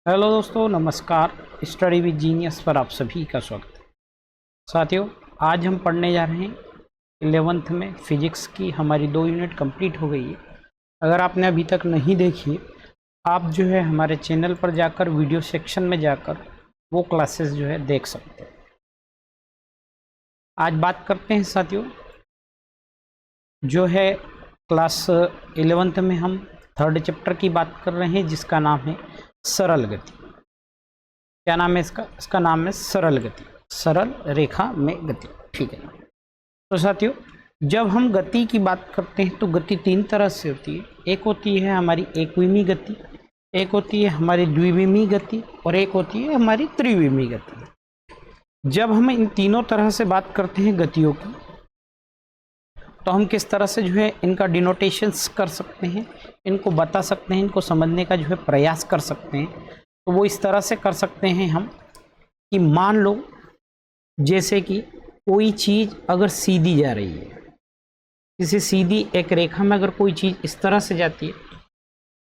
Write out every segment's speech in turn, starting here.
Hello दोस्तों, नमस्कार। Study with genius पर आप सभी का स्वागत है। साथियों, आज हम पढ़ने जा रहे हैं 11th में फिजिक्स की। हमारी 2 यूनिट कंप्लीट हो गई है। अगर आपने अभी तक नहीं देखी, आप जो है हमारे चैनल पर जाकर वीडियो सेक्शन में जाकर वो क्लासेस जो है देख सकते हैं। आज बात करते हैं साथियों, जो है क्लास 11th में हम 3rd चैप्टर की बात कर रहे हैं, जिसका नाम है सरल गति। क्या नाम है इसका नाम है सरल गति, सरल रेखा में गति। ठीक है। तो साथियों, जब हम गति की बात करते हैं तो गति 3 तरह से होती है। एक होती है हमारी एकविमी गति, एक होती है हमारी द्विविमी गति और एक होती है हमारी त्रिविमी गति। जब हम इन तीनों तरह से बात करते हैं गतियों की, तो हम किस तरह से जो है इनका डिनोटेशंस कर सकते हैं, इनको बता सकते हैं, इनको समझने का जो है प्रयास कर सकते हैं। तो वो इस तरह से कर सकते हैं हम कि मान लो जैसे कि कोई चीज़ अगर सीधी जा रही है, किसी सीधी एक रेखा में अगर कोई चीज़ इस तरह से जाती है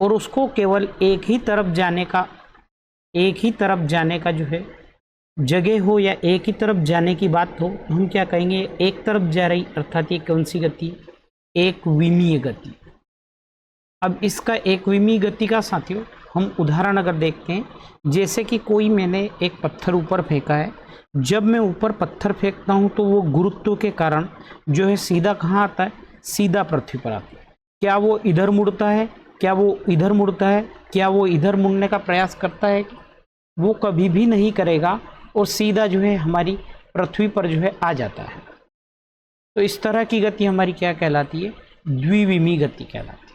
और उसको केवल एक ही तरफ जाने का जो है जगह हो या एक ही तरफ जाने की बात हो, तो हम क्या कहेंगे, एक तरफ जा रही, अर्थात ये कौन सी गति, एक विमीय गति। अब इसका एक विमीय गति का साथियों हम उदाहरण अगर देखते हैं, जैसे कि कोई मैंने एक पत्थर ऊपर फेंका है। जब मैं ऊपर पत्थर फेंकता हूं तो वो गुरुत्व के कारण जो है सीधा कहाँ आता है, सीधा पृथ्वी पर आता है। क्या वो इधर मुड़ता है, क्या वो इधर मुड़ता है, क्या वो इधर मुड़ने का प्रयास करता है? वो कभी भी नहीं करेगा और सीधा जो है हमारी पृथ्वी पर जो है आ जाता है। तो इस तरह की गति हमारी क्या कहलाती है, द्विविमीय गति कहलाती है।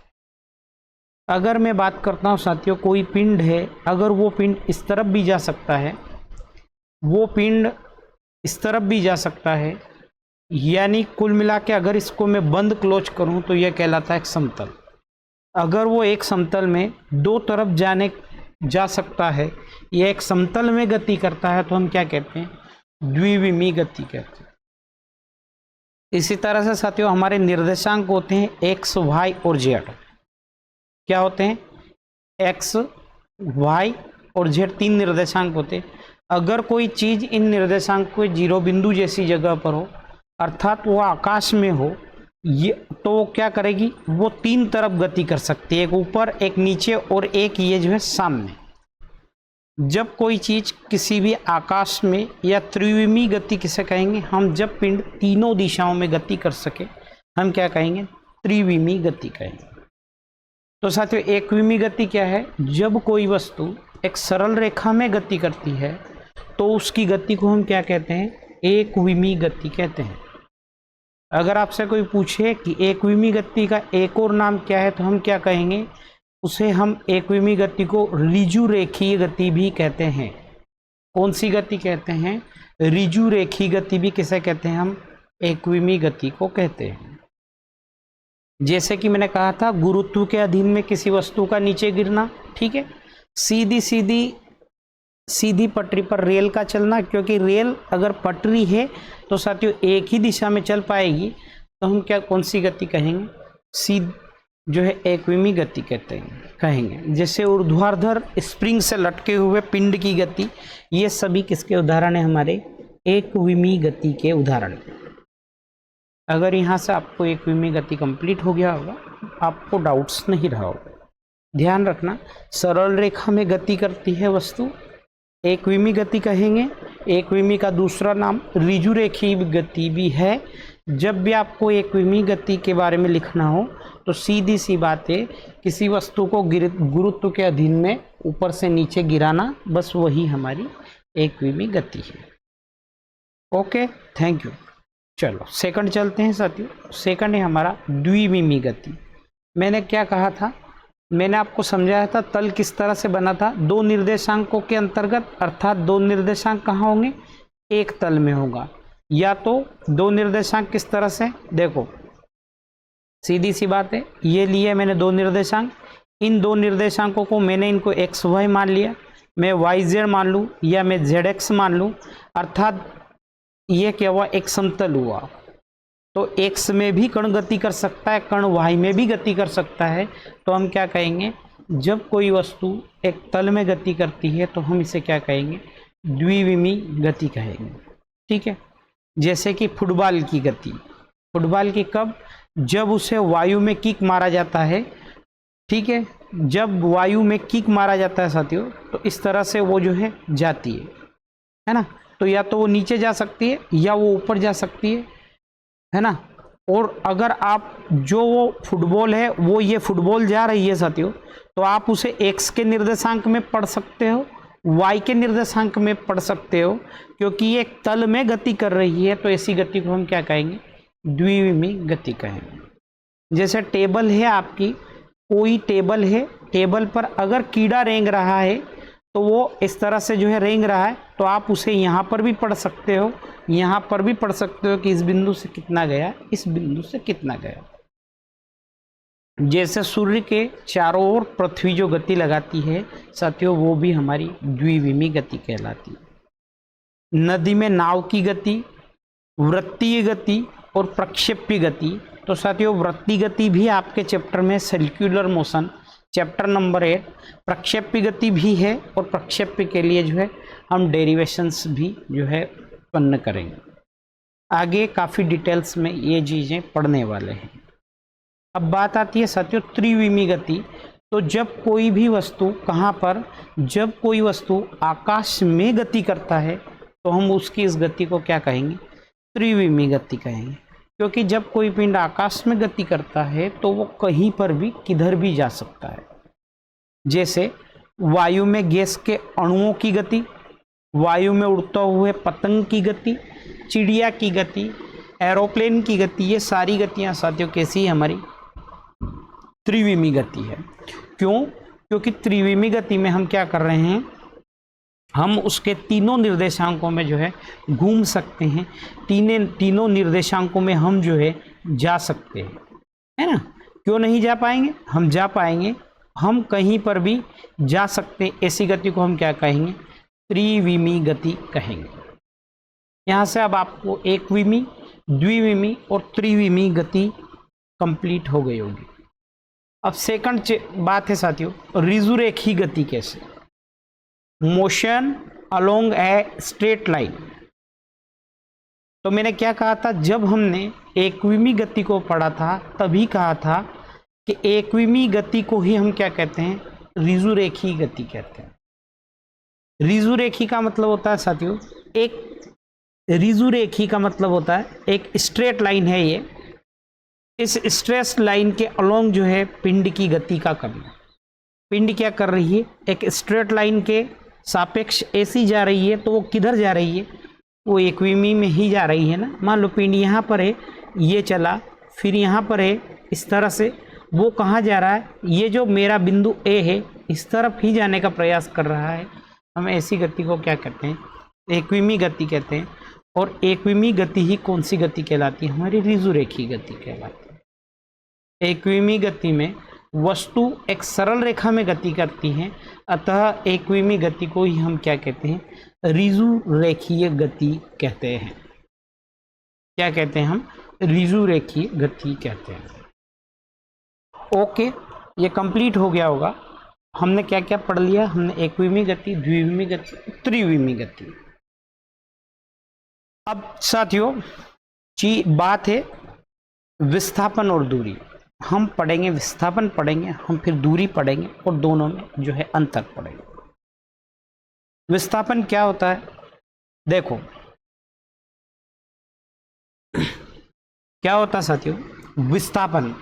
अगर मैं बात करता हूँ साथियों, कोई पिंड है, अगर वो पिंड इस तरफ भी जा सकता है, वो पिंड इस तरफ भी जा सकता है, यानी कुल मिला के अगर इसको मैं बंद क्लोज करूँ तो यह कहलाता है एक समतल। अगर वो एक समतल में दो तरफ जा सकता है, यह एक समतल में गति करता है, तो हम क्या कहते हैं, द्विविमीय गति कहते हैं। इसी तरह से साथियों हमारे निर्देशांक होते हैं एक्स, वाई और जेड। क्या होते हैं, एक्स, वाई और जेड, 3 निर्देशांक होते हैं। अगर कोई चीज इन निर्देशांक को 0 बिंदु जैसी जगह पर हो, अर्थात वो आकाश में हो, ये तो वो क्या करेगी, वो 3 तरफ गति कर सकती है, एक ऊपर, एक नीचे और एक ये जो है सामने। जब कोई चीज किसी भी आकाश में, या त्रिविमीय गति किसे कहेंगे हम, जब पिंड तीनों दिशाओं में गति कर सके, हम क्या कहेंगे, त्रिविमीय गति कहेंगे। तो साथियों एकविमीय गति क्या है, जब कोई वस्तु एक सरल रेखा में गति करती है तो उसकी गति को हम क्या कहते हैं, एकविमीय गति कहते हैं। अगर आपसे कोई पूछे कि एकविमीय गति का एक और नाम क्या है, तो हम क्या कहेंगे, उसे हम एकविमीय गति को ऋजु रेखीय गति भी कहते हैं। कौन सी गति कहते हैं, ऋजु रेखीय गति भी किसे कहते हैं, हम एकविमीय गति को कहते हैं। जैसे कि मैंने कहा था, गुरुत्व के अधीन में किसी वस्तु का नीचे गिरना, ठीक है, सीधी पटरी पर रेल का चलना, क्योंकि रेल अगर पटरी है तो साथियों एक ही दिशा में चल पाएगी, तो हम क्या, कौन सी गति कहेंगे, जो है एकविमीय गति कहेंगे। जैसे ऊर्ध्वाधर स्प्रिंग से लटके हुए पिंड की गति, ये सभी किसके उदाहरण है, हमारे एकविमीय गति के उदाहरण। अगर यहाँ से आपको एकविमीय गति कंप्लीट हो गया होगा, आपको डाउट्स नहीं रहा होगा। ध्यान रखना, सरल रेखा में गति करती है वस्तु, एकविमीय गति कहेंगे। एकविमीय का दूसरा नाम ऋजु रेखीय गति भी है। जब भी आपको एकविमीय गति के बारे में लिखना हो तो सीधी सी बात है, किसी वस्तु को गुरुत्व के अधीन में ऊपर से नीचे गिराना, बस वही हमारी एकविमीय गति है। Okay, thank you. चलो सेकंड चलते हैं साथियों। सेकंड है हमारा द्विविमीय गति। मैंने क्या कहा था, मैंने आपको समझाया था तल किस तरह से बना था, 2 निर्देशांकों के अंतर्गत, अर्थात 2 निर्देशांक कहाँ होंगे, एक तल में होगा। या तो 2 निर्देशांक किस तरह से, देखो सीधी सी बात है, ये लिए मैंने 2 निर्देशांक, इन 2 निर्देशांकों को मैंने इनको एक्स वाई मान लिया, मैं वाई जेड मान लूँ या मैं जेड एक्स मान लूँ, अर्थात ये क्या हुआ, एक समतल हुआ। तो एक्स में भी कण गति कर सकता है, कण वाई में भी गति कर सकता है, तो हम क्या कहेंगे, जब कोई वस्तु एक तल में गति करती है तो हम इसे क्या कहेंगे, द्विविमी गति कहेंगे। ठीक है, जैसे कि फुटबॉल की गति, फुटबॉल की कब, जब उसे वायु में किक मारा जाता है। ठीक है, जब वायु में किक मारा जाता है साथियों, तो इस तरह से वो जो है जाती है ना। तो या तो वो नीचे जा सकती है या वो ऊपर जा सकती है ना। और अगर आप जो वो फुटबॉल है वो ये फुटबॉल जा रही है साथियों, तो आप उसे एक्स के निर्देशांक में पढ़ सकते हो, वाई के निर्देशांक में पढ़ सकते हो, क्योंकि ये एक तल में गति कर रही है। तो ऐसी गति को हम क्या कहेंगे, द्विविमी गति कहेंगे। जैसे टेबल है आपकी, कोई टेबल है, टेबल पर अगर कीड़ा रेंग रहा है तो वो इस तरह से जो है रेंग रहा है, तो आप उसे यहाँ पर भी पढ़ सकते हो, यहाँ पर भी पढ़ सकते हो कि इस बिंदु से कितना गया, इस बिंदु से कितना गया। जैसे सूर्य के चारों ओर पृथ्वी जो गति लगाती है साथियों, वो भी हमारी द्विविमी गति कहलाती है। नदी में नाव की गति, वृत्तीय गति और प्रक्षेप्य गति। तो साथियों वृत्तीय गति भी आपके चैप्टर में सर्कुलर मोशन चैप्टर नंबर 8, प्रक्षेप्य गति भी है, और प्रक्षेप्य के लिए जो है हम डेरिवेशंस भी जो है उत्पन्न करेंगे। आगे काफ़ी डिटेल्स में ये चीज़ें पढ़ने वाले हैं। अब बात आती है साथियों त्रिविमी गति। तो जब कोई भी वस्तु कहाँ पर, जब कोई वस्तु आकाश में गति करता है तो हम उसकी इस गति को क्या कहेंगे, त्रिविमी गति कहेंगे। क्योंकि जब कोई पिंड आकाश में गति करता है तो वो कहीं पर भी किधर भी जा सकता है। जैसे वायु में गैस के अणुओं की गति, वायु में उड़ते हुए पतंग की गति, चिड़िया की गति, एरोप्लेन की गति, ये सारी गतियां साथियों कैसी है, हमारी त्रिविमी गति है। क्यों, क्योंकि त्रिविमी गति में हम क्या कर रहे हैं, हम उसके तीनों निर्देशांकों में जो है घूम सकते हैं, तीनों निर्देशांकों में हम जो है जा सकते हैं, है ना। क्यों नहीं जा पाएंगे, हम जा पाएंगे, हम कहीं पर भी जा सकते हैं। ऐसी गति को हम क्या कहेंगे, त्रिविमी गति कहेंगे। यहाँ से अब आपको एकविमी, द्विविमी और त्रिविमी गति कंप्लीट हो गई होगी। अब सेकंड बात है साथियों, ऋजुरेखी गति कैसे, motion along a straight line. तो मैंने क्या कहा था, जब हमने एकविमी गति को पढ़ा था तभी कहा था कि एकविमी गति को ही हम क्या कहते हैं, ऋजुरेखी गति कहते हैं। ऋजुरेखी का मतलब होता है साथियों, एक ऋजुरेखी का मतलब होता है एक स्ट्रेट लाइन है ये, इस स्ट्रेट लाइन के अलोंग जो है पिंड की गति का करना। पिंड क्या कर रही है, एक स्ट्रेट लाइन के सापेक्ष ऐसी जा रही है, तो वो किधर जा रही है, वो एकविमी में ही जा रही है ना। मान लो पिंड यहाँ पर है, ये चला, फिर यहाँ पर है, इस तरह से वो कहाँ जा रहा है, ये जो मेरा बिंदु ए है इस तरफ ही जाने का प्रयास कर रहा है। हम ऐसी गति को क्या कहते हैं, एकविमी गति कहते हैं। और एकविमी गति ही कौन सी गति कहलाती है, हमारी ऋजुरेखी गति कहलाती है। एकविमी गति में वस्तु एक सरल रेखा में गति करती है, अतः एकविमी गति को ही हम क्या कहते हैं, ऋजुरेखीय गति कहते हैं। क्या कहते हैं हम, ऋजुरेखीय गति कहते हैं। ओके, ये कंप्लीट हो गया होगा। हमने क्या क्या पढ़ लिया, हमने एकविमी गति, द्विविमी गति, त्रिविमी गति। अब साथियों बात है विस्थापन और दूरी। हम पढ़ेंगे विस्थापन पढ़ेंगे, हम फिर दूरी पढ़ेंगे और दोनों में जो है अंतर पढ़ेंगे। विस्थापन क्या होता है, देखो क्या होता है साथियों, विस्थापन।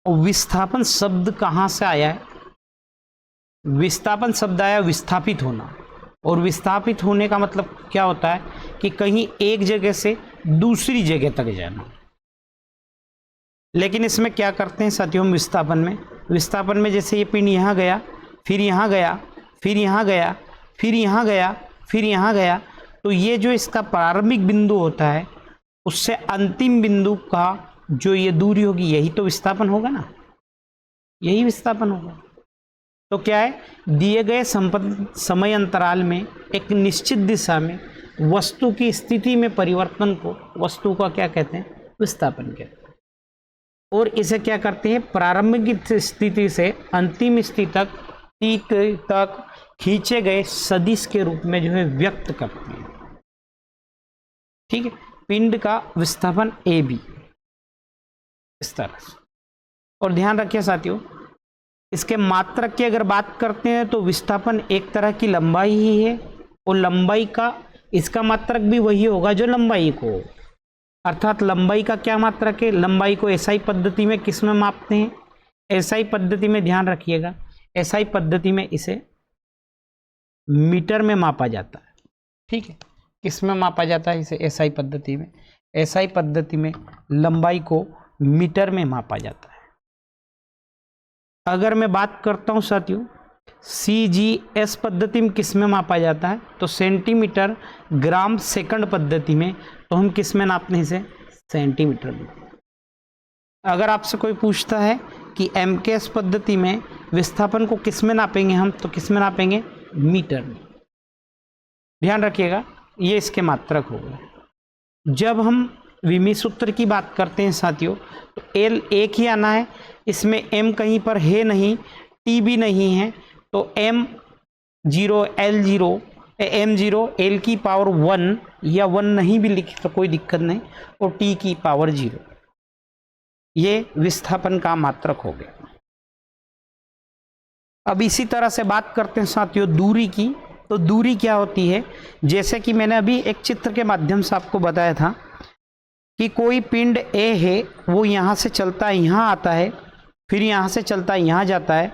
और विस्थापन शब्द कहाँ से आया है, विस्थापन शब्द आया विस्थापित होना। और विस्थापित होने का मतलब क्या होता है कि कहीं एक जगह से दूसरी जगह तक जाना। लेकिन इसमें क्या करते हैं साथियों, विस्थापन में जैसे ये पिंड यहाँ गया, फिर यहाँ गया, फिर यहाँ गया, फिर यहाँ गया, फिर यहाँ गया, तो ये जो इसका प्रारंभिक बिंदु होता है उससे अंतिम बिंदु का जो ये दूरी होगी, यही तो विस्थापन होगा ना, यही विस्थापन होगा। तो क्या है, दिए गए समय अंतराल में एक निश्चित दिशा में वस्तु की स्थिति में परिवर्तन को वस्तु का क्या कहते हैं, विस्थापन कहते हैं। और इसे क्या करते हैं, प्रारंभिक स्थिति से अंतिम स्थिति तक टी तक खींचे गए सदिश के रूप में जो है व्यक्त करते हैं। ठीक है, पिंड का विस्थापन ए बी इस तरह से। और ध्यान रखिए साथियों, इसके मात्रक की अगर बात करते हैं तो विस्थापन एक तरह की लंबाई ही है, और लंबाई का इसका मात्रक भी वही होगा जो लंबाई को, अर्थात लंबाई का क्या मात्रक है, लंबाई को एसआई पद्धति में किस में मापते हैं, एसआई पद्धति में, ध्यान रखिएगा एसआई पद्धति में इसे मीटर में मापा जाता है। ठीक है, किस में मापा जाता है इसे, एसआई पद्धति में। एसआई पद्धति में लंबाई को मीटर में मापा जाता है। अगर मैं बात करता हूं साथियों सीजीएस पद्धति में किस में मापा जाता है, तो सेंटीमीटर ग्राम सेकंड पद्धति में, तो हम किस में नापते हैं इसे, सेंटीमीटर में। अगर आपसे कोई पूछता है कि एमकेएस पद्धति में विस्थापन को किस में नापेंगे हम, तो किस में नापेंगे, मीटर में। ध्यान रखिएगा ये इसके मात्रक हो गए। जब हम विमी सूत्र की बात करते हैं साथियों, तो एल एक ही आना है, इसमें एम कहीं पर है नहीं, टी भी नहीं है, तो M zero L zero M zero L की पावर 1 या 1 नहीं भी लिखे तो कोई दिक्कत नहीं, और टी की पावर 0, ये विस्थापन का मात्रक हो गया। अब इसी तरह से बात करते हैं साथियों दूरी की। तो दूरी क्या होती है, जैसे कि मैंने अभी एक चित्र के माध्यम से आपको बताया था कि कोई पिंड ए है, वो यहाँ से चलता है यहाँ आता है, फिर यहाँ से चलता है यहाँ जाता है,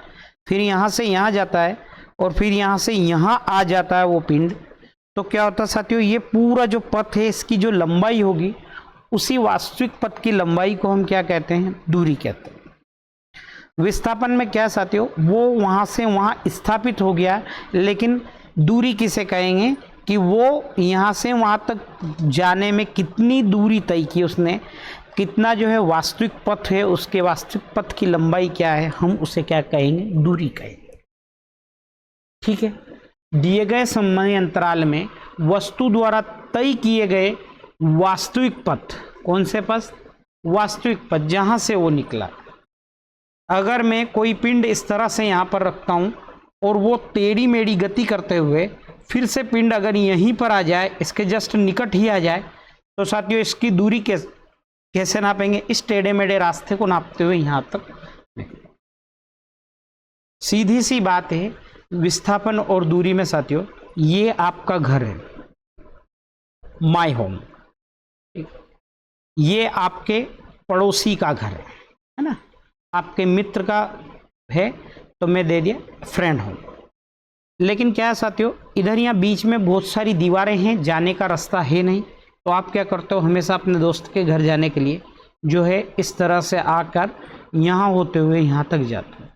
फिर यहाँ से यहाँ जाता है, और फिर यहाँ से यहाँ आ जाता है वो पिंड। तो क्या होता है साथियों, ये पूरा जो पथ है इसकी जो लंबाई होगी, उसी वास्तविक पथ की लंबाई को हम क्या कहते हैं, दूरी कहते हैं। विस्थापन में क्या साथियों, वो वहाँ से वहाँ स्थापित हो गया, लेकिन दूरी किसे कहेंगे कि वो यहाँ से वहाँ तक जाने में कितनी दूरी तय की उसने, कितना जो है वास्तविक पथ है, उसके वास्तविक पथ की लंबाई क्या है, हम उसे क्या कहेंगे, दूरी कहेंगे। ठीक है, दिए गए समय अंतराल में वस्तु द्वारा तय किए गए वास्तविक पथ, कौन से पथ, वास्तविक पथ जहाँ से वो निकला। अगर मैं कोई पिंड इस तरह से यहाँ पर रखता हूँ और वो टेढ़ी मेढ़ी गति करते हुए फिर से पिंड अगर यहीं पर आ जाए, इसके जस्ट निकट ही आ जाए, तो साथियों इसकी दूरी कैसे नापेंगे, इस टेढ़े मेढ़े रास्ते को नापते हुए यहाँ तक। सीधी सी बात है, विस्थापन और दूरी में साथियों, ये आपका घर है, माय होम, ये आपके पड़ोसी का घर है ना, आपके मित्र का है तो मैं दे दिया फ्रेंड होम। लेकिन क्या है साथियों, इधर यहाँ बीच में बहुत सारी दीवारें हैं, जाने का रास्ता है नहीं, तो आप क्या करते हो, हमेशा अपने दोस्त के घर जाने के लिए जो है इस तरह से आकर यहाँ होते हुए यहाँ तक जाते हो।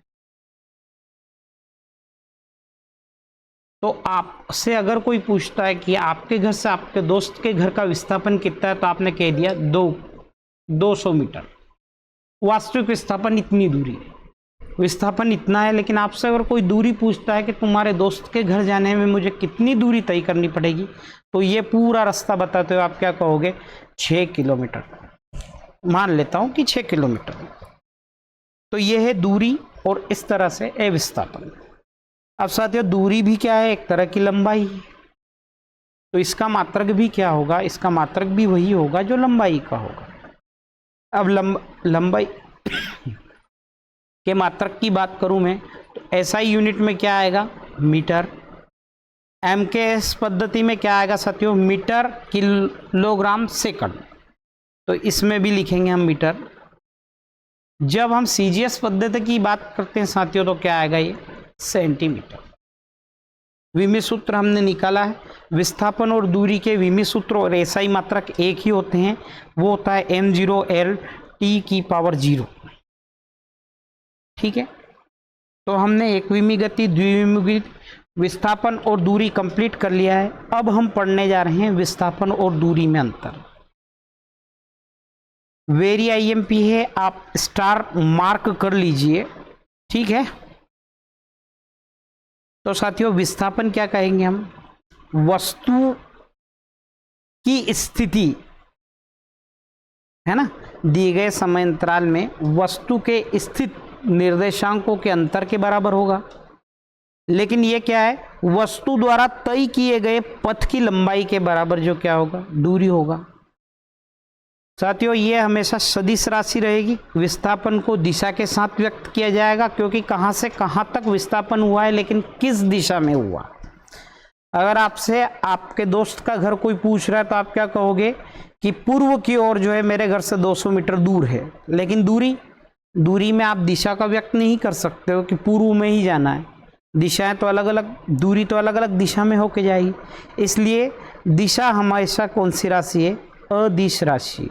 तो आपसे अगर कोई पूछता है कि आपके घर से आपके दोस्त के घर का विस्थापन कितना है, तो आपने कह दिया 200 मीटर। वास्तविक विस्थापन इतनी दूरी है, विस्थापन इतना है। लेकिन आपसे अगर कोई दूरी पूछता है कि तुम्हारे दोस्त के घर जाने में मुझे कितनी दूरी तय करनी पड़ेगी, तो ये पूरा रास्ता बताते हुए आप क्या कहोगे, 6 किलोमीटर। मान लेता हूं कि 6 किलोमीटर। तो ये है दूरी, और इस तरह से ए विस्थापन। अब साथियों दूरी भी क्या है, एक तरह की लंबाई है, तो इसका मात्रक भी क्या होगा, इसका मात्रक भी वही होगा जो लंबाई का होगा। अब लंबाई के मात्रक की बात करूं मैं, तो एसआई यूनिट में क्या आएगा, मीटर। एमकेएस पद्धति में क्या आएगा साथियों, मीटर किलोग्राम सेकंड, तो इसमें भी लिखेंगे हम मीटर। जब हम सीजीएस पद्धति की बात करते हैं साथियों, तो क्या आएगा, ये सेंटीमीटर। विमी सूत्र हमने निकाला है, विस्थापन और दूरी के विमी सूत्र और एसआई मात्रक एक ही होते हैं, वो होता है m0 L T की पावर 0। ठीक है, तो हमने एक विमी गति, द्विविमी गति, विस्थापन और दूरी कंप्लीट कर लिया है। अब हम पढ़ने जा रहे हैं विस्थापन और दूरी में अंतर। वेरी आईएमपी है, आप स्टार मार्क कर लीजिए। ठीक है, तो साथियों विस्थापन क्या कहेंगे हम, वस्तु की स्थिति है ना, दिए गए समय अंतराल में वस्तु के स्थित निर्देशांकों के अंतर के बराबर होगा। लेकिन ये क्या है, वस्तु द्वारा तय किए गए पथ की लंबाई के बराबर जो क्या होगा, दूरी होगा। साथियों ये हमेशा सदिश राशि रहेगी। विस्थापन को दिशा के साथ व्यक्त किया जाएगा, क्योंकि कहाँ से कहाँ तक विस्थापन हुआ है, लेकिन किस दिशा में हुआ। अगर आपसे आपके दोस्त का घर कोई पूछ रहा है तो आप क्या कहोगे कि पूर्व की ओर जो है मेरे घर से 200 मीटर दूर है, लेकिन दूरी में आप दिशा का व्यक्त नहीं कर सकते हो कि पूर्व में ही जाना है। दिशाएं तो अलग अलग, दूरी तो अलग अलग दिशा में होके जाएगी। इसलिए दिशा हमेशा कौन सी राशि है, अदिश राशि।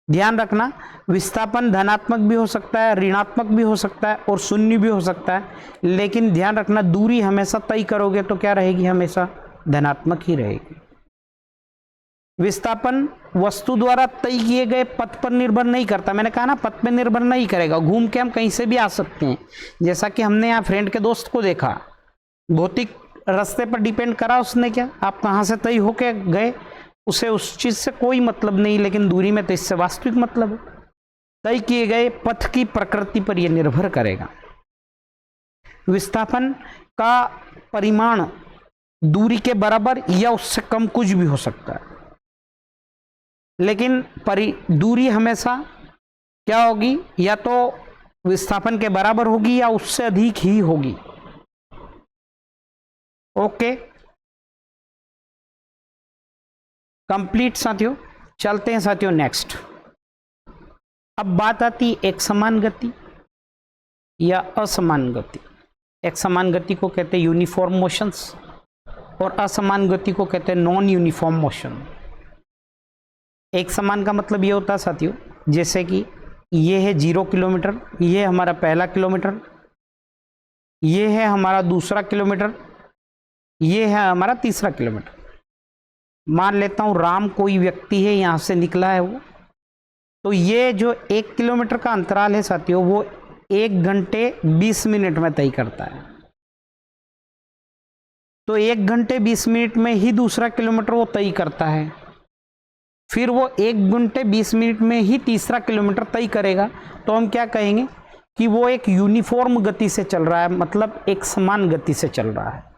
ध्यान रखना, विस्थापन धनात्मक भी हो सकता है, ऋणात्मक भी हो सकता है और शून्य भी हो सकता है, लेकिन ध्यान रखना दूरी हमेशा तय करोगे तो क्या रहेगी, हमेशा धनात्मक ही रहेगी। विस्थापन वस्तु द्वारा तय किए गए पथ पर निर्भर नहीं करता। मैंने कहा ना, पथ पर निर्भर नहीं करेगा, घूम के हम कहीं से भी आ सकते हैं। जैसा कि हमने यहाँ फ्रेंड के दोस्त को देखा, भौतिक रास्ते पर डिपेंड करा उसने, क्या आप कहाँ से तय होके गए उसे उस चीज से कोई मतलब नहीं, लेकिन दूरी में तो इससे वास्तविक मतलब है। तय किए गए पथ की प्रकृति पर यह निर्भर करेगा। विस्थापन का परिमाण दूरी के बराबर या उससे कम कुछ भी हो सकता है, लेकिन दूरी हमेशा क्या होगी, या तो विस्थापन के बराबर होगी या उससे अधिक ही होगी। ओके, कंप्लीट साथियों। चलते हैं साथियों नेक्स्ट। अब बात आती एक समान गति या असमान गति। एक समान गति को कहते हैं यूनिफॉर्म मोशंस और असमान गति को कहते हैं नॉन यूनिफॉर्म मोशन। एक समान का मतलब ये होता है साथियों, जैसे कि ये है 0 किलोमीटर, ये है हमारा पहला किलोमीटर, ये है हमारा दूसरा किलोमीटर, ये है हमारा तीसरा किलोमीटर। मान लेता हूं राम कोई व्यक्ति है, यहां से निकला है वो, तो ये जो 1 किलोमीटर का अंतराल है साथियों, वो 1 घंटे 20 मिनट में तय करता है। तो 1 घंटे 20 मिनट में ही दूसरा किलोमीटर वो तय करता है, फिर वो 1 घंटे 20 मिनट में ही तीसरा किलोमीटर तय करेगा। तो हम क्या कहेंगे कि वो एक यूनिफॉर्म गति से चल रहा है, मतलब एक समान गति से चल रहा है।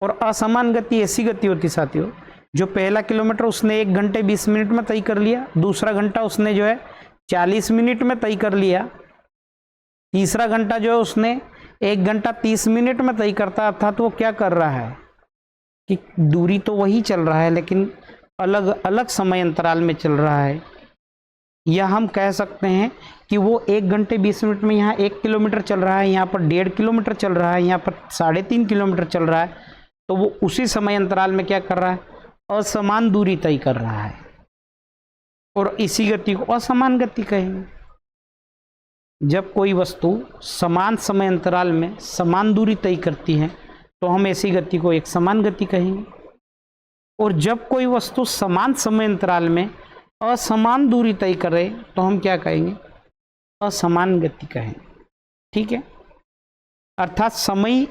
और असमान गति ऐसी गति होती साथियों, जो पहला किलोमीटर उसने 1 घंटे 20 मिनट में तय कर लिया, दूसरा घंटा उसने जो है 40 मिनट में तय कर लिया, तीसरा घंटा जो है उसने 1 घंटा 30 मिनट में तय करता। अर्थात वो क्या कर रहा है कि दूरी तो वही चल रहा है, लेकिन अलग अलग समय अंतराल में चल रहा है। या हम कह सकते हैं कि वो 1 घंटे 20 मिनट में यहाँ 1 किलोमीटर चल रहा है, यहाँ पर 1.5 किलोमीटर चल रहा है, यहाँ पर 3.5 किलोमीटर चल रहा है। तो वो उसी समय अंतराल में क्या कर रहा है, असमान दूरी तय कर रहा है, और इसी गति को असमान गति कहेंगे। जब कोई वस्तु समान समय अंतराल में समान दूरी तय करती है तो हम ऐसी गति को एक समान गति कहेंगे, और जब कोई वस्तु समान समय अंतराल में असमान दूरी तय करे तो हम क्या कहेंगे, असमान गति कहेंगे। ठीक है, अर्थात समय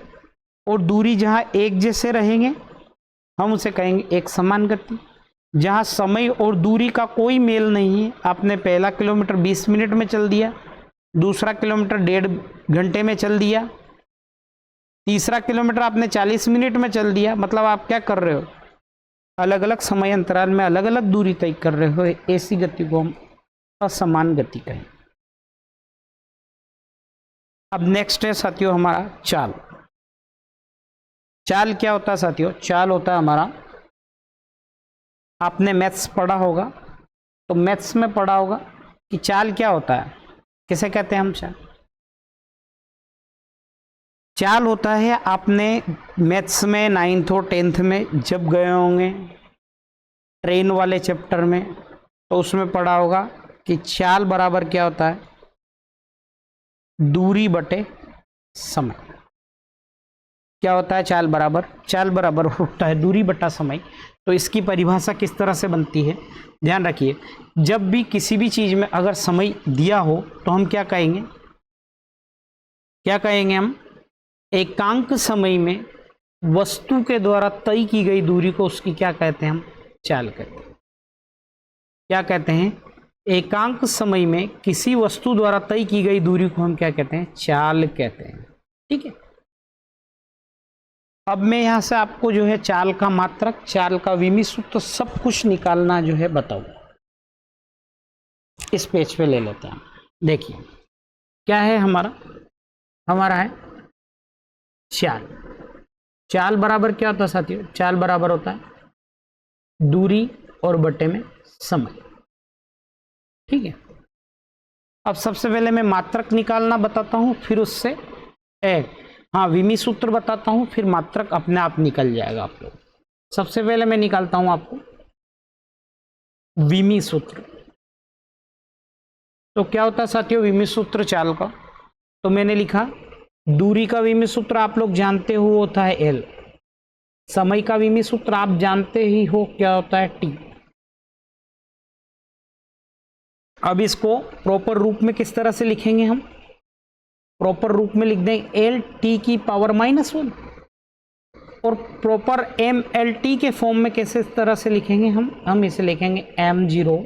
और दूरी जहाँ एक जैसे रहेंगे हम उसे कहेंगे एक समान गति। जहाँ समय और दूरी का कोई मेल नहीं है, आपने पहला किलोमीटर 20 मिनट में चल दिया, दूसरा किलोमीटर 1.5 घंटे में चल दिया, तीसरा किलोमीटर आपने 40 मिनट में चल दिया, मतलब आप क्या कर रहे हो, अलग अलग समय अंतराल में अलग अलग दूरी तय कर रहे हो। ऐसी गति को हम असमान गति कहें। अब नेक्स्ट है साथियों हमारा चाल। चाल क्या होता है साथियों, चाल होता है हमारा, आपने मैथ्स पढ़ा होगा तो मैथ्स में पढ़ा होगा कि चाल क्या होता है, किसे कहते हैं हम चाल। चाल होता है, आपने मैथ्स में 9th और 10th में जब गए होंगे ट्रेन वाले चैप्टर में, तो उसमें पढ़ा होगा कि चाल बराबर क्या होता है, दूरी बटे समय। क्या होता है चाल बराबर होता है दूरी बटा समय। तो इसकी परिभाषा किस तरह से बनती है, ध्यान रखिए। जब भी किसी भी चीज में अगर समय दिया हो तो हम क्या कहेंगे, हम एकांक समय में वस्तु के द्वारा तय की गई दूरी को उसकी क्या कहते हैं, हम चाल कहते हैं। क्या कहते हैं, एकांक समय में किसी वस्तु द्वारा तय की गई दूरी को हम क्या कहते हैं? चाल कहते हैं। ठीक है, अब मैं यहां से आपको जो है चाल का मात्रक, चाल का विमी सूत्र, तो सब कुछ निकालना जो है बताऊंगा। इस पेज पे ले लेते हैं। देखिए क्या है हमारा है चाल। चाल बराबर क्या होता है साथियों? चाल बराबर होता है दूरी और बटे में समय। ठीक है, अब सबसे पहले मैं मात्रक निकालना बताता हूं, फिर उससे विमी सूत्र बताता हूं, फिर मात्रक अपने आप निकल जाएगा आप लोग। सबसे पहले मैं निकालता हूं आपको विमी सूत्र। तो क्या होता है साथियों विमी सूत्र चाल का? तो मैंने लिखा दूरी का विमी सूत्र आप लोग जानते हो होता है एल। समय का विमी सूत्र आप जानते ही हो क्या होता है? टी। अब इसको प्रॉपर रूप में किस तरह से लिखेंगे हम? प्रॉपर रूप में लिख देंगे एल टी की पावर -1। और प्रॉपर एम एल टी के फॉर्म में कैसे इस तरह से लिखेंगे हम इसे लिखेंगे m0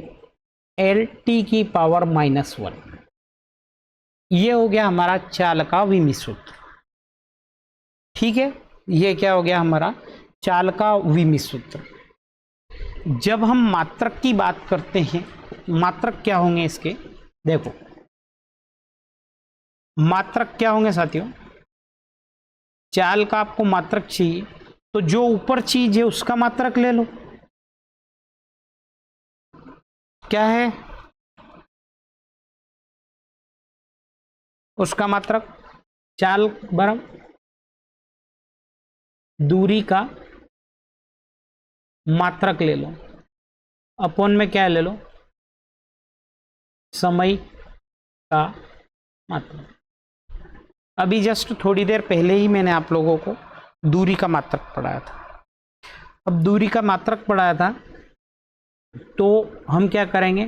एल टी की पावर -1। ये हो गया हमारा चाल का विमी सूत्र। ठीक है, ये क्या हो गया हमारा चाल का विमी सूत्र। जब हम मात्रक की बात करते हैं, मात्रक क्या होंगे इसके? देखो मात्रक क्या होंगे साथियों? चाल का आपको मात्रक चाहिए तो जो ऊपर चीज है उसका मात्रक ले लो। क्या है उसका मात्रक? चाल बराबर दूरी का मात्रक ले लो, अपॉन में क्या ले लो? समय का मात्रक। अभी जस्ट थोड़ी देर पहले ही मैंने आप लोगों को दूरी का मात्रक पढ़ाया था। अब दूरी का मात्रक पढ़ाया था तो हम क्या करेंगे?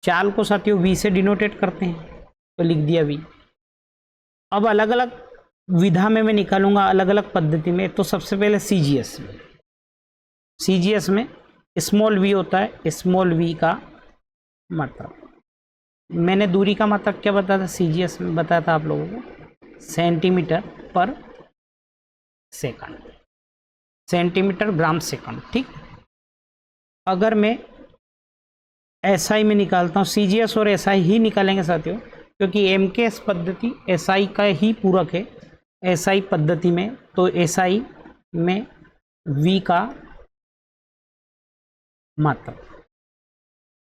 चाल को साथियों v से डिनोटेट करते हैं, तो लिख दिया v। अब अलग अलग विधा में मैं निकालूंगा, अलग अलग पद्धति में। तो सबसे पहले सीजीएस में स्मॉल v होता है, स्मॉल v का मात्रक। मैंने दूरी का मात्रक क्या बताया था? सीजीएस में बताया था आप लोगों को सेंटीमीटर पर सेकंड, सेंटीमीटर ग्राम सेकंड। ठीक, अगर मैं एसआई में निकालता हूँ, सीजीएस और एसआई ही निकालेंगे साथियों, क्योंकि एमकेएस पद्धति एसआई का ही पूरक है एसआई पद्धति में। तो एसआई में वी का मात्रक,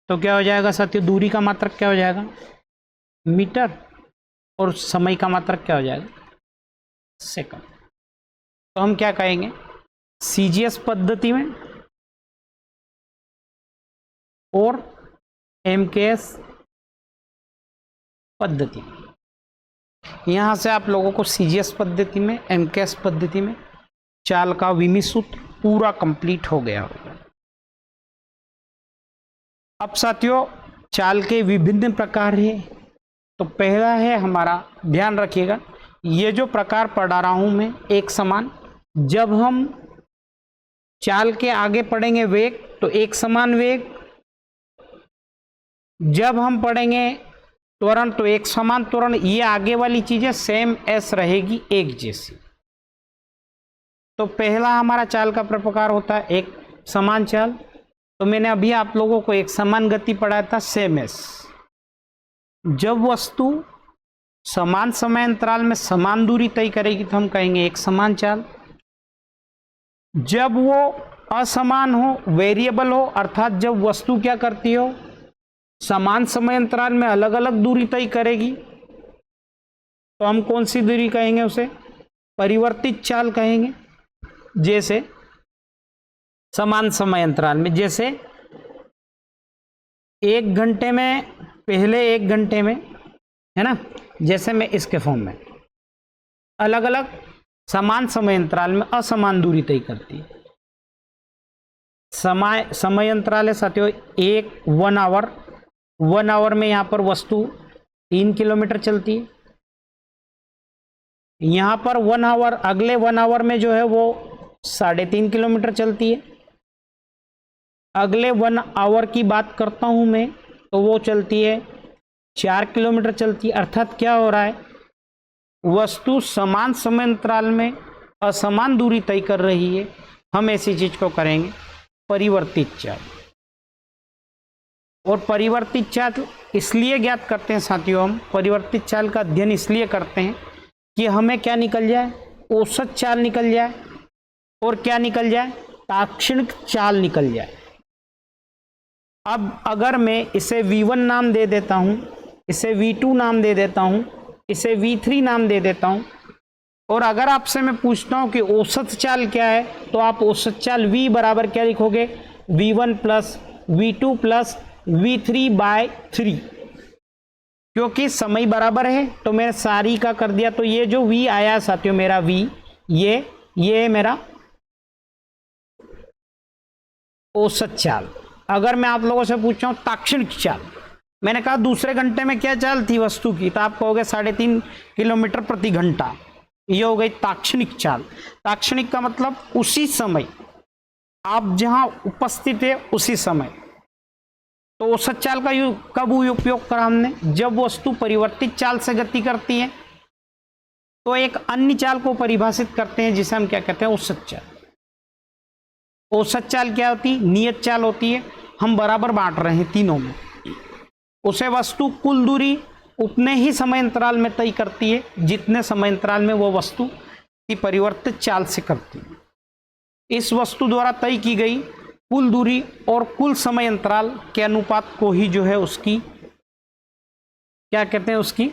तो क्या हो जाएगा साथियों? दूरी का मात्रक क्या हो जाएगा? मीटर, और समय का मात्रक क्या हो जाएगा? सेकंड। तो हम क्या कहेंगे? सीजीएस पद्धति में और एमकेएस पद्धति में, यहां से आप लोगों को सीजीएस पद्धति में, एमकेएस पद्धति में चाल का विमी सूत्र पूरा कंप्लीट हो गया होगा। अब साथियों चाल के विभिन्न प्रकार हैं। तो पहला है हमारा, ध्यान रखिएगा, ये जो प्रकार पढ़ा रहा हूं मैं एक समान। जब हम चाल के आगे पढ़ेंगे वेग तो एक समान वेग, जब हम पढ़ेंगे त्वरण तो एक समान त्वरण। ये आगे वाली चीजें सेम एस रहेगी, एक जैसी। तो पहला हमारा चाल का प्रकार होता है एक समान चाल। तो मैंने अभी आप लोगों को एक समान गति पढ़ाया था, सेम एस। जब वस्तु समान समय अंतराल में समान दूरी तय करेगी तो हम कहेंगे एक समान चाल। जब वो असमान हो, वेरिएबल हो, अर्थात जब वस्तु क्या करती हो, समान समय अंतराल में अलग अलग दूरी तय करेगी, तो हम कौन सी दूरी कहेंगे? उसे परिवर्तित चाल कहेंगे। जैसे समान समय अंतराल में, जैसे 1 घंटे में, पहले 1 घंटे में, है ना, जैसे मैं इसके फॉर्म में अलग अलग समान समय अंतराल में असमान दूरी तय करती है। समय अंतराल है साथियों 1 आवर। 1 आवर में यहां पर वस्तु 3 किलोमीटर चलती है। यहां पर 1 आवर, अगले 1 आवर में जो है वो 3.5 किलोमीटर चलती है। अगले 1 आवर की बात करता हूं मैं, तो वो चलती है 4 किलोमीटर चलती है। अर्थात क्या हो रहा है, वस्तु समान समय अंतराल में असमान दूरी तय कर रही है। हम ऐसी चीज को करेंगे परिवर्तित चाल। और परिवर्तित चाल इसलिए ज्ञात करते हैं साथियों, हम परिवर्तित चाल का अध्ययन इसलिए करते हैं कि हमें क्या निकल जाए, औसत चाल निकल जाए और क्या निकल जाए, ताक्षणिक चाल निकल जाए। अब अगर मैं इसे V1 नाम दे देता हूं, इसे V2 नाम दे देता हूं, इसे V3 नाम दे देता हूं, और अगर आपसे मैं पूछता हूं कि औसत चाल क्या है, तो आप औसत चाल V बराबर क्या लिखोगे, V1 plus V2 plus V3/3। क्योंकि समय बराबर है तो मैंने सारी का कर दिया, तो ये जो V आया साथियों मेरा V, ये मेरा औसत चाल। अगर मैं आप लोगों से पूछता हूं ताक्षणिक चाल, मैंने कहा दूसरे घंटे में क्या चाल थी वस्तु की, तो आप कहोगे 3.5 किलोमीटर प्रति घंटा। ये हो गई ताक्षणिक चाल। ताक्षणिक का मतलब उसी समय, आप जहां उपस्थित है उसी समय। तो औसत चाल का कब उपयोग करा हमने, जब वस्तु परिवर्तित चाल से गति करती है तो एक अन्य चाल को परिभाषित करते हैं जिसे हम क्या कहते हैं, औसत चाल। औसत चाल क्या होती है, नियत चाल होती है। हम बराबर बांट रहे हैं तीनों में। उसे वस्तु कुल दूरी उतने ही समय अंतराल में तय करती है जितने समय अंतराल में वो वस्तु की परिवर्तित चाल से करती है। इस वस्तु द्वारा तय की गई कुल दूरी और कुल समय अंतराल के अनुपात को ही जो है उसकी क्या कहते हैं, उसकी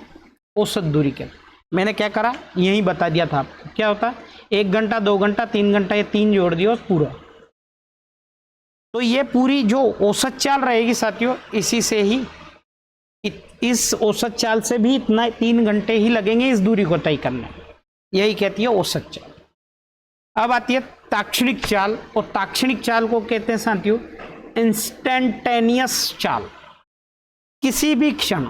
औसत दूरी कहते हैं। मैंने क्या करा, यही बता दिया था आपको। क्या होता है, 1 घंटा 2 घंटा 3 घंटा, ये 3 जोड़ दिया पूरा। तो ये पूरी जो औसत चाल रहेगी साथियों, इसी से ही, इस औसत चाल से भी इतना 3 घंटे ही लगेंगे इस दूरी को तय करने। यही कहती है औसत चाल। अब आती है ताक्षणिक चाल, और ताक्षणिक चाल को कहते हैं साथियों इंस्टेंटेनियस चाल। किसी भी क्षण,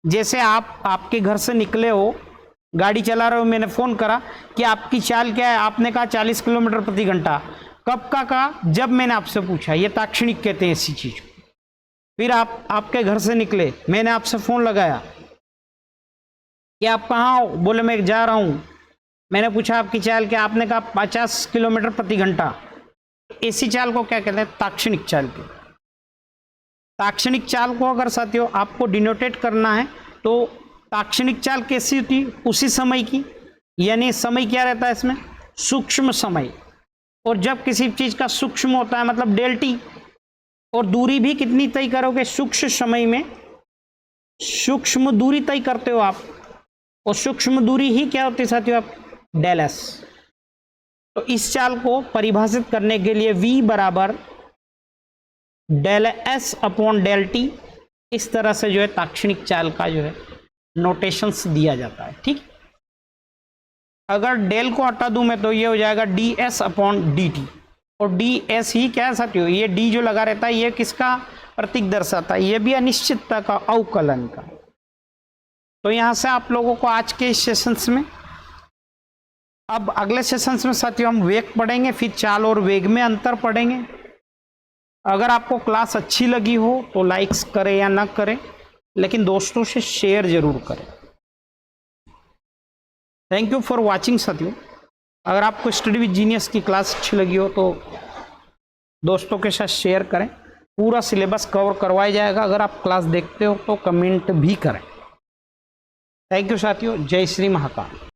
जैसे आप आपके घर से निकले हो, गाड़ी चला रहे हो, मैंने फोन करा कि आपकी चाल क्या है, आपने कहा 40 किलोमीटर प्रति घंटा। कब का कहा, जब मैंने आपसे पूछा। ये ताक्षणिक कहते हैं इसी चीज को। फिर आप आपके घर से निकले, मैंने आपसे फोन लगाया कि आप कहाँ हो, बोले मैं जा रहा हूं। मैंने पूछा आपकी चाल क्या, आपने कहा 50 किलोमीटर प्रति घंटा। इसी चाल को क्या कहते हैं, ताक्षणिक चाल की। ताक्षणिक चाल को अगर साथियों आपको डिनोटेट करना है तो ताक्षणिक चाल कैसी होती, उसी समय की, यानी समय क्या रहता है इसमें, सूक्ष्म समय। और जब किसी चीज का सूक्ष्म होता है मतलब डेल्टी, और दूरी भी कितनी तय करोगे, सूक्ष्म समय में सूक्ष्म दूरी तय करते हो आप। और सूक्ष्म दूरी ही क्या होती है साथियों, आप डेल एस। तो इस चाल को परिभाषित करने के लिए V बराबर del S upon del T, इस तरह से जो है ताक्षणिक चाल का जो है नोटेशंस दिया जाता है। ठीक, अगर डेल को हटा दूं मैं तो ये हो जाएगा D S upon D T. और डी एस ही क्या है साथियों, ये डी जो लगा रहता है ये किसका प्रतीक दर्शाता है, ये भी अनिश्चितता का, अवकलन का। तो यहां से आप लोगों को आज के इस सेशंस में, अब अगले सेशंस में साथियों हम वेग पढ़ेंगे, फिर चाल और वेग में अंतर पढ़ेंगे। अगर आपको क्लास अच्छी लगी हो तो लाइक्स करें या ना करें, लेकिन दोस्तों से शेयर जरूर करें। थैंक यू फॉर वॉचिंग साथियों। अगर आपको स्टडी विद जीनियस की क्लास अच्छी लगी हो तो दोस्तों के साथ शेयर करें। पूरा सिलेबस कवर करवाया जाएगा। अगर आप क्लास देखते हो तो कमेंट भी करें। थैंक यू साथियों। जय श्री महाकाल।